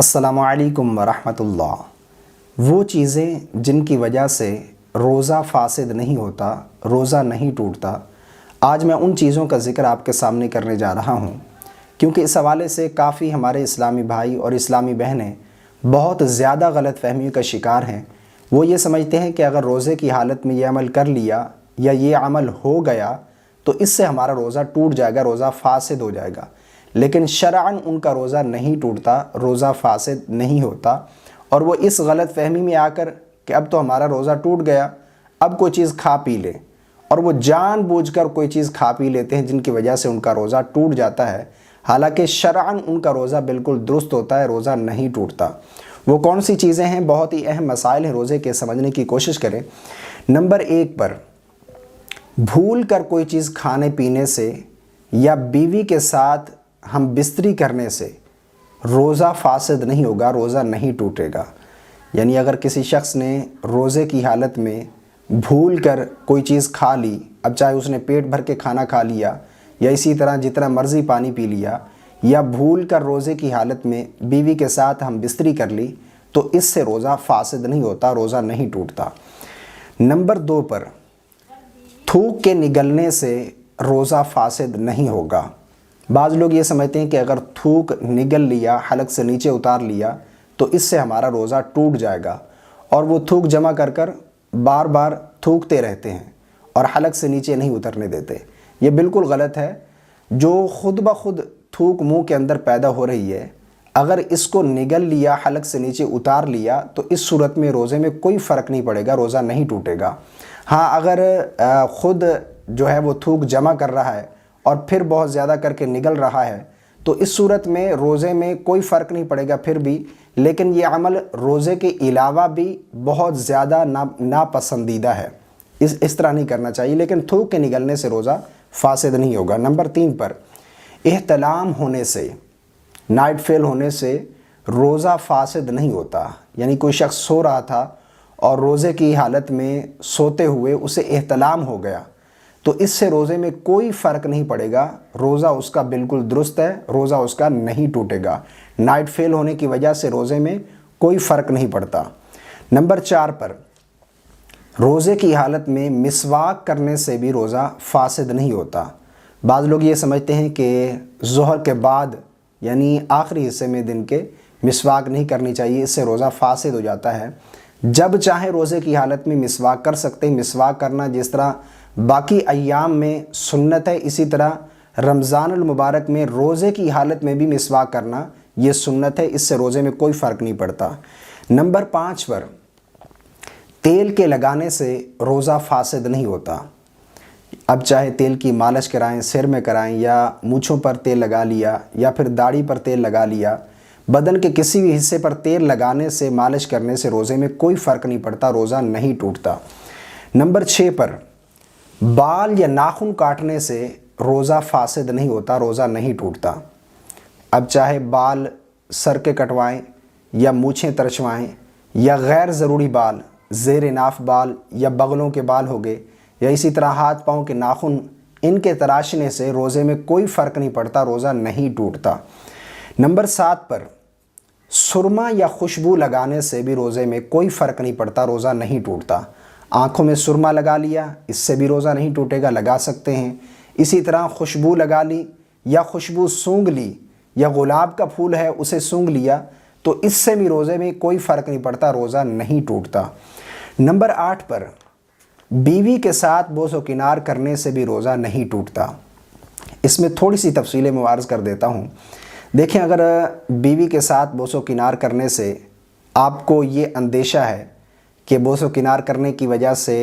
السلام علیکم ورحمۃ اللہ۔ وہ چیزیں جن کی وجہ سے روزہ فاسد نہیں ہوتا، روزہ نہیں ٹوٹتا، آج میں ان چیزوں کا ذکر آپ کے سامنے کرنے جا رہا ہوں، کیونکہ اس حوالے سے کافی ہمارے اسلامی بھائی اور اسلامی بہنیں بہت زیادہ غلط فہمیوں کا شکار ہیں۔ وہ یہ سمجھتے ہیں کہ اگر روزے کی حالت میں یہ عمل کر لیا یا یہ عمل ہو گیا تو اس سے ہمارا روزہ ٹوٹ جائے گا، روزہ فاسد ہو جائے گا، لیکن شرعاً ان کا روزہ نہیں ٹوٹتا، روزہ فاسد نہیں ہوتا۔ اور وہ اس غلط فہمی میں آ کر کہ اب تو ہمارا روزہ ٹوٹ گیا، اب کوئی چیز کھا پی لیں، اور وہ جان بوجھ کر کوئی چیز کھا پی لیتے ہیں جن کی وجہ سے ان کا روزہ ٹوٹ جاتا ہے، حالانکہ شرعاً ان کا روزہ بالکل درست ہوتا ہے، روزہ نہیں ٹوٹتا۔ وہ کون سی چیزیں ہیں؟ بہت ہی اہم مسائل ہیں روزے کے، سمجھنے کی کوشش کریں۔ نمبر 1 پر، بھول کر کوئی چیز کھانے پینے سے یا بیوی کے ساتھ ہم بستری کرنے سے روزہ فاسد نہیں ہوگا، روزہ نہیں ٹوٹے گا۔ یعنی اگر کسی شخص نے روزے کی حالت میں بھول کر کوئی چیز کھا لی، اب چاہے اس نے پیٹ بھر کے کھانا کھا لیا یا اسی طرح جتنا مرضی پانی پی لیا، یا بھول کر روزے کی حالت میں بیوی کے ساتھ ہم بستری کر لی، تو اس سے روزہ فاسد نہیں ہوتا، روزہ نہیں ٹوٹتا۔ نمبر 2 پر، تھوک کے نگلنے سے روزہ فاسد نہیں ہوگا۔ بعض لوگ یہ سمجھتے ہیں کہ اگر تھوک نگل لیا، حلق سے نیچے اتار لیا، تو اس سے ہمارا روزہ ٹوٹ جائے گا، اور وہ تھوک جمع کر کر بار بار تھوکتے رہتے ہیں اور حلق سے نیچے نہیں اترنے دیتے۔ یہ بالکل غلط ہے۔ جو خود بخود تھوک منہ کے اندر پیدا ہو رہی ہے، اگر اس کو نگل لیا، حلق سے نیچے اتار لیا، تو اس صورت میں روزے میں کوئی فرق نہیں پڑے گا، روزہ نہیں ٹوٹے گا۔ ہاں، اگر خود جو ہے وہ تھوک جمع کر رہا ہے اور پھر بہت زیادہ کر کے نگل رہا ہے، تو اس صورت میں روزے میں کوئی فرق نہیں پڑے گا پھر بھی، لیکن یہ عمل روزے کے علاوہ بھی بہت زیادہ ناپسندیدہ ہے، اس طرح نہیں کرنا چاہیے، لیکن تھوک کے نگلنے سے روزہ فاسد نہیں ہوگا۔ نمبر 3 پر، احتلام ہونے سے، نائٹ فیل ہونے سے روزہ فاسد نہیں ہوتا۔ یعنی کوئی شخص سو رہا تھا اور روزے کی حالت میں سوتے ہوئے اسے احتلام ہو گیا، تو اس سے روزے میں کوئی فرق نہیں پڑے گا، روزہ اس کا بالکل درست ہے، روزہ اس کا نہیں ٹوٹے گا۔ نائٹ فیل ہونے کی وجہ سے روزے میں کوئی فرق نہیں پڑتا۔ نمبر 4 پر، روزے کی حالت میں مسواک کرنے سے بھی روزہ فاسد نہیں ہوتا۔ بعض لوگ یہ سمجھتے ہیں کہ ظہر کے بعد، یعنی آخری حصے میں دن کے، مسواک نہیں کرنی چاہیے، اس سے روزہ فاسد ہو جاتا ہے۔ جب چاہیں روزے کی حالت میں مسواک کر سکتے ہیں۔ مسواک کرنا جس طرح باقی ایام میں سنت ہے، اسی طرح رمضان المبارک میں روزے کی حالت میں بھی مسواک کرنا یہ سنت ہے، اس سے روزے میں کوئی فرق نہیں پڑتا۔ نمبر 5 پر، تیل کے لگانے سے روزہ فاسد نہیں ہوتا۔ اب چاہے تیل کی مالش کرائیں، سر میں کرائیں، یا مونچھوں پر تیل لگا لیا، یا پھر داڑھی پر تیل لگا لیا، بدن کے کسی بھی حصے پر تیل لگانے سے، مالش کرنے سے روزے میں کوئی فرق نہیں پڑتا، روزہ نہیں ٹوٹتا۔ نمبر 6 پر، بال یا ناخن کاٹنے سے روزہ فاسد نہیں ہوتا، روزہ نہیں ٹوٹتا۔ اب چاہے بال سر کے کٹوائیں یا مونچھیں ترچوائیں، یا غیر ضروری بال، زیر ناف بال یا بغلوں کے بال ہو گئے، یا اسی طرح ہاتھ پاؤں کے ناخن، ان کے تراشنے سے روزے میں کوئی فرق نہیں پڑتا، روزہ نہیں ٹوٹتا۔ نمبر 7 پر، سرما یا خوشبو لگانے سے بھی روزے میں کوئی فرق نہیں پڑتا، روزہ نہیں ٹوٹتا۔ آنکھوں میں سرما لگا لیا، اس سے بھی روزہ نہیں ٹوٹے گا، لگا سکتے ہیں۔ اسی طرح خوشبو لگا لی، یا خوشبو سونگھ لی، یا گلاب کا پھول ہے اسے سونگھ لیا، تو اس سے بھی روزے میں کوئی فرق نہیں پڑتا، روزہ نہیں ٹوٹتا۔ نمبر 8 پر، بیوی کے ساتھ بوس و کنار کرنے سے بھی روزہ نہیں ٹوٹتا۔ اس میں تھوڑی سی تفصیلیں میں عرض کر دیتا ہوں۔ دیکھیں، اگر بیوی کے ساتھ بوس و کنار کرنے سے آپ کو یہ اندیشہ ہے کہ بوس و کنار کرنے کی وجہ سے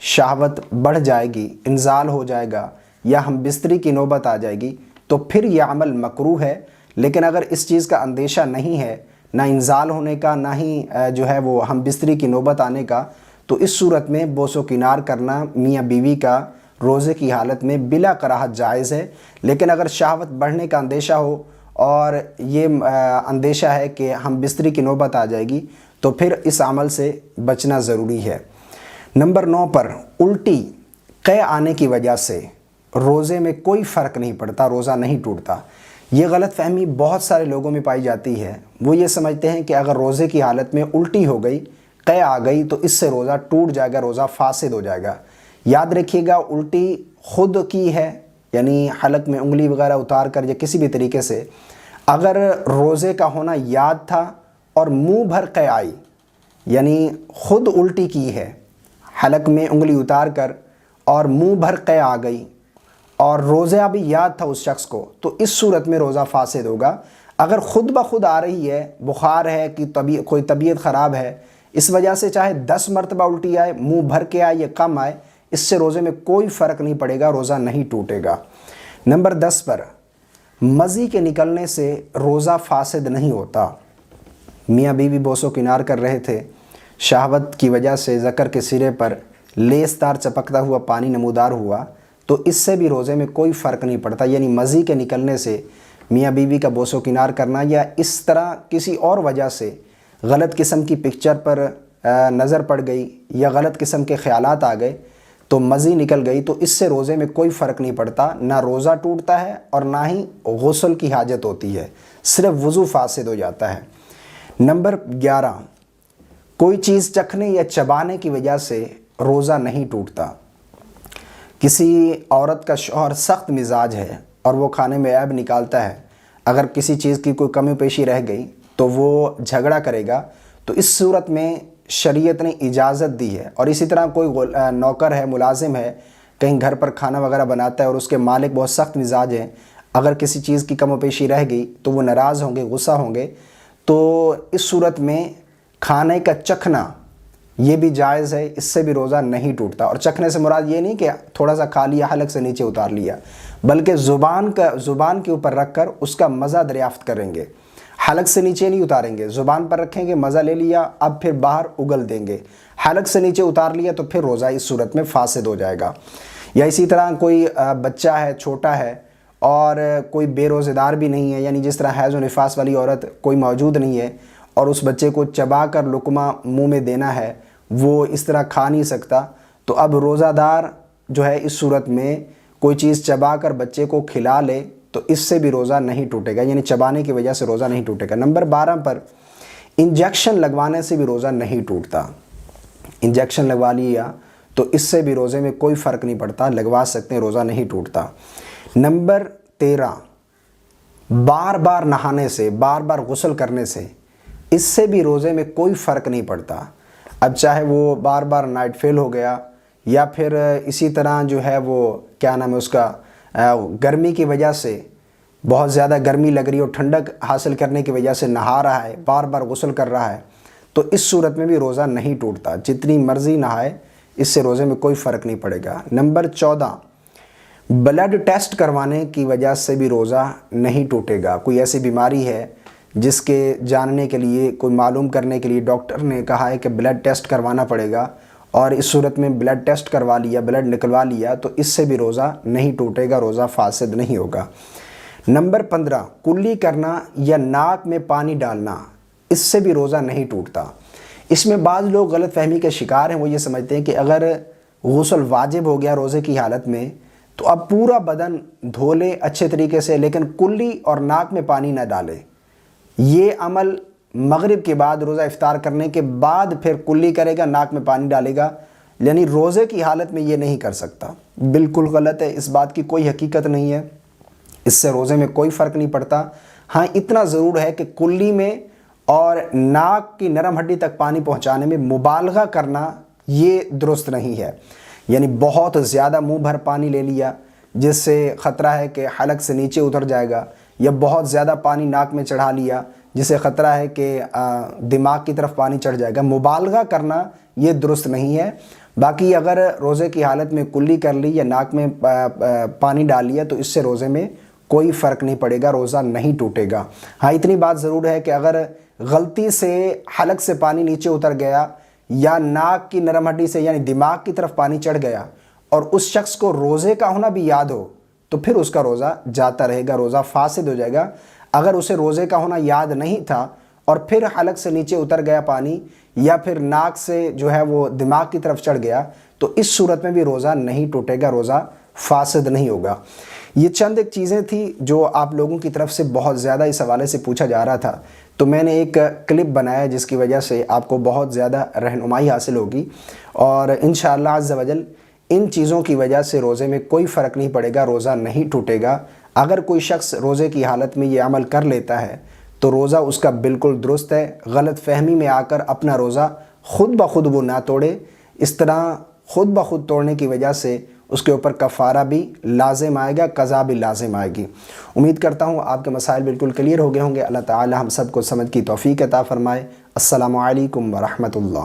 شہوت بڑھ جائے گی، انزال ہو جائے گا، یا ہم بستری کی نوبت آ جائے گی، تو پھر یہ عمل مکروہ ہے۔ لیکن اگر اس چیز کا اندیشہ نہیں ہے، نہ انزال ہونے کا، نہ ہی جو ہے وہ ہم بستری کی نوبت آنے کا، تو اس صورت میں بوس و کنار کرنا میاں بیوی کا روزے کی حالت میں بلا کراہت جائز ہے۔ لیکن اگر شہوت بڑھنے کا اندیشہ ہو اور یہ اندیشہ ہے کہ ہم بستری کی نوبت آ جائے گی، تو پھر اس عمل سے بچنا ضروری ہے۔ نمبر 9 پر، الٹی قے آنے کی وجہ سے روزے میں کوئی فرق نہیں پڑتا، روزہ نہیں ٹوٹتا۔ یہ غلط فہمی بہت سارے لوگوں میں پائی جاتی ہے، وہ یہ سمجھتے ہیں کہ اگر روزے کی حالت میں الٹی ہو گئی، قے آ گئی، تو اس سے روزہ ٹوٹ جائے گا، روزہ فاسد ہو جائے گا۔ یاد رکھیے گا، الٹی خود کی ہے، یعنی حلق میں انگلی وغیرہ اتار کر یا کسی بھی طریقے سے، اگر روزے کا ہونا یاد تھا اور منہ بھر قے آئی، یعنی خود الٹی کی ہے حلق میں انگلی اتار کر اور منہ بھر قے آ گئی اور روزہ بھی یاد تھا اس شخص کو، تو اس صورت میں روزہ فاسد ہوگا۔ اگر خود بخود آ رہی ہے، بخار ہے کہ کوئی طبیعت خراب ہے، اس وجہ سے چاہے 10 مرتبہ الٹی آئے، منہ بھر کے آئے یا کم آئے، اس سے روزے میں کوئی فرق نہیں پڑے گا، روزہ نہیں ٹوٹے گا۔ نمبر 10 پر، مزی کے نکلنے سے روزہ فاسد نہیں ہوتا۔ میاں بیوی بوسو کنار کر رہے تھے، شہوت کی وجہ سے ذکر کے سرے پر لیسدار چپکتا ہوا پانی نمودار ہوا، تو اس سے بھی روزے میں کوئی فرق نہیں پڑتا۔ یعنی مزی کے نکلنے سے میاں بیوی کا بوسو کنار کرنا یا اس طرح کسی اور وجہ سے غلط قسم کی پکچر پر نظر پڑ گئی یا غلط قسم کے خیالات آ گئے تو مزی نکل گئی، تو اس سے روزے میں کوئی فرق نہیں پڑتا، نہ روزہ ٹوٹتا ہے اور نہ ہی غسل کی حاجت ہوتی ہے، صرف وضو فاسد ہو جاتا ہے۔ نمبر 11، کوئی چیز چکھنے یا چبانے کی وجہ سے روزہ نہیں ٹوٹتا۔ کسی عورت کا شوہر سخت مزاج ہے اور وہ کھانے میں عیب نکالتا ہے، اگر کسی چیز کی کوئی کمی پیشی رہ گئی تو وہ جھگڑا کرے گا، تو اس صورت میں شریعت نے اجازت دی ہے۔ اور اسی طرح کوئی نوکر ہے، ملازم ہے، کہیں گھر پر کھانا وغیرہ بناتا ہے اور اس کے مالک بہت سخت مزاج ہیں، اگر کسی چیز کی کم و پیشی رہ گئی تو وہ ناراض ہوں گے، غصہ ہوں گے، تو اس صورت میں کھانے کا چکھنا یہ بھی جائز ہے، اس سے بھی روزہ نہیں ٹوٹتا۔ اور چکھنے سے مراد یہ نہیں کہ تھوڑا سا کھا لیا، حلق سے نیچے اتار لیا، بلکہ زبان کے اوپر رکھ کر اس کا مزہ دریافت کریں گے، حلق سے نیچے نہیں اتاریں گے، زبان پر رکھیں گے، مزہ لے لیا، اب پھر باہر اگل دیں گے، حلق سے نیچے اتار لیا تو پھر روزہ اس صورت میں فاسد ہو جائے گا۔ یا اسی طرح کوئی بچہ ہے، چھوٹا ہے اور کوئی بے روزے دار بھی نہیں ہے، یعنی جس طرح حیض و نفاس والی عورت کوئی موجود نہیں ہے اور اس بچے کو چبا کر لقمہ منہ میں دینا ہے، وہ اس طرح کھا نہیں سکتا، تو اب روزہ دار جو ہے اس صورت میں کوئی چیز چبا کر بچے کو کھلا لے تو اس سے بھی روزہ نہیں ٹوٹے گا، یعنی چبانے کی وجہ سے روزہ نہیں ٹوٹے گا۔ نمبر 12 پر، انجیکشن لگوانے سے بھی روزہ نہیں ٹوٹتا۔ انجیکشن لگوا لیا تو اس سے بھی روزے میں کوئی فرق نہیں پڑتا، لگوا سکتے ہیں، روزہ نہیں ٹوٹتا۔ نمبر 13، بار بار نہانے سے، بار بار غسل کرنے سے، اس سے بھی روزے میں کوئی فرق نہیں پڑتا۔ اب چاہے وہ بار بار نائٹ فیل ہو گیا یا پھر اسی طرح جو ہے وہ کیا نام ہے اس کا، گرمی کی وجہ سے بہت زیادہ گرمی لگ رہی ہے اور ٹھنڈک حاصل کرنے کی وجہ سے نہا رہا ہے، بار بار غسل کر رہا ہے، تو اس صورت میں بھی روزہ نہیں ٹوٹتا، جتنی مرضی نہائے، اس سے روزے میں کوئی فرق نہیں پڑے گا۔ نمبر 14، بلڈ ٹیسٹ کروانے کی وجہ سے بھی روزہ نہیں ٹوٹے گا۔ کوئی ایسی بیماری ہے جس کے جاننے کے لیے، کوئی معلوم کرنے کے لیے ڈاکٹر نے کہا ہے کہ بلڈ ٹیسٹ کروانا پڑے گا، اور اس صورت میں بلڈ ٹیسٹ کروا لیا، بلڈ نکلوا لیا، تو اس سے بھی روزہ نہیں ٹوٹے گا، روزہ فاسد نہیں ہوگا۔ نمبر 15، کلی کرنا یا ناک میں پانی ڈالنا، اس سے بھی روزہ نہیں ٹوٹتا۔ اس میں بعض لوگ غلط فہمی کے شکار ہیں، وہ یہ سمجھتے ہیں کہ اگر غسل واجب ہو گیا روزے کی حالت میں تو اب پورا بدن دھو لے اچھے طریقے سے، لیکن کلی اور ناک میں پانی نہ ڈالے۔ یہ عمل مغرب کے بعد، روزہ افطار کرنے کے بعد پھر کلی کرے گا، ناک میں پانی ڈالے گا، یعنی روزے کی حالت میں یہ نہیں کر سکتا، بالکل غلط ہے، اس بات کی کوئی حقیقت نہیں ہے، اس سے روزے میں کوئی فرق نہیں پڑتا۔ ہاں اتنا ضرور ہے کہ کلی میں اور ناک کی نرم ہڈی تک پانی پہنچانے میں مبالغہ کرنا یہ درست نہیں ہے، یعنی بہت زیادہ منہ بھر پانی لے لیا جس سے خطرہ ہے کہ حلق سے نیچے اتر جائے گا، یا بہت زیادہ پانی ناک میں چڑھا لیا جس سے خطرہ ہے کہ دماغ کی طرف پانی چڑھ جائے گا، مبالغہ کرنا یہ درست نہیں ہے۔ باقی اگر روزے کی حالت میں کلی کر لی یا ناک میں پانی ڈال لیا تو اس سے روزے میں کوئی فرق نہیں پڑے گا، روزہ نہیں ٹوٹے گا۔ ہاں اتنی بات ضرور ہے کہ اگر غلطی سے حلق سے پانی نیچے اتر گیا یا ناک کی نرم ہڈی سے یعنی دماغ کی طرف پانی چڑھ گیا اور اس شخص کو روزے کا ہونا بھی یاد ہو تو پھر اس کا روزہ جاتا رہے گا، روزہ فاسد ہو جائے گا۔ اگر اسے روزے کا ہونا یاد نہیں تھا اور پھر حلق سے نیچے اتر گیا پانی یا پھر ناک سے جو ہے وہ دماغ کی طرف چڑھ گیا تو اس صورت میں بھی روزہ نہیں ٹوٹے گا، روزہ فاسد نہیں ہوگا۔ یہ چند ایک چیزیں تھیں جو آپ لوگوں کی طرف سے بہت زیادہ اس حوالے سے پوچھا جا رہا تھا، تو میں نے ایک کلپ بنایا جس کی وجہ سے آپ کو بہت زیادہ رہنمائی حاصل ہوگی، اور انشاءاللہ عز و جل ان چیزوں کی وجہ سے روزے میں کوئی فرق نہیں پڑے گا، روزہ نہیں ٹوٹے گا۔ اگر کوئی شخص روزے کی حالت میں یہ عمل کر لیتا ہے تو روزہ اس کا بالکل درست ہے، غلط فہمی میں آ کر اپنا روزہ خود بخود وہ نہ توڑے۔ اس طرح خود بخود توڑنے کی وجہ سے اس کے اوپر کفارہ بھی لازم آئے گا، قضا بھی لازم آئے گی۔ امید کرتا ہوں آپ کے مسائل بالکل کلیئر ہو گئے ہوں گے۔ اللہ تعالی ہم سب کو سمجھ کی توفیق عطا فرمائے۔ السلام علیکم ورحمۃ اللہ۔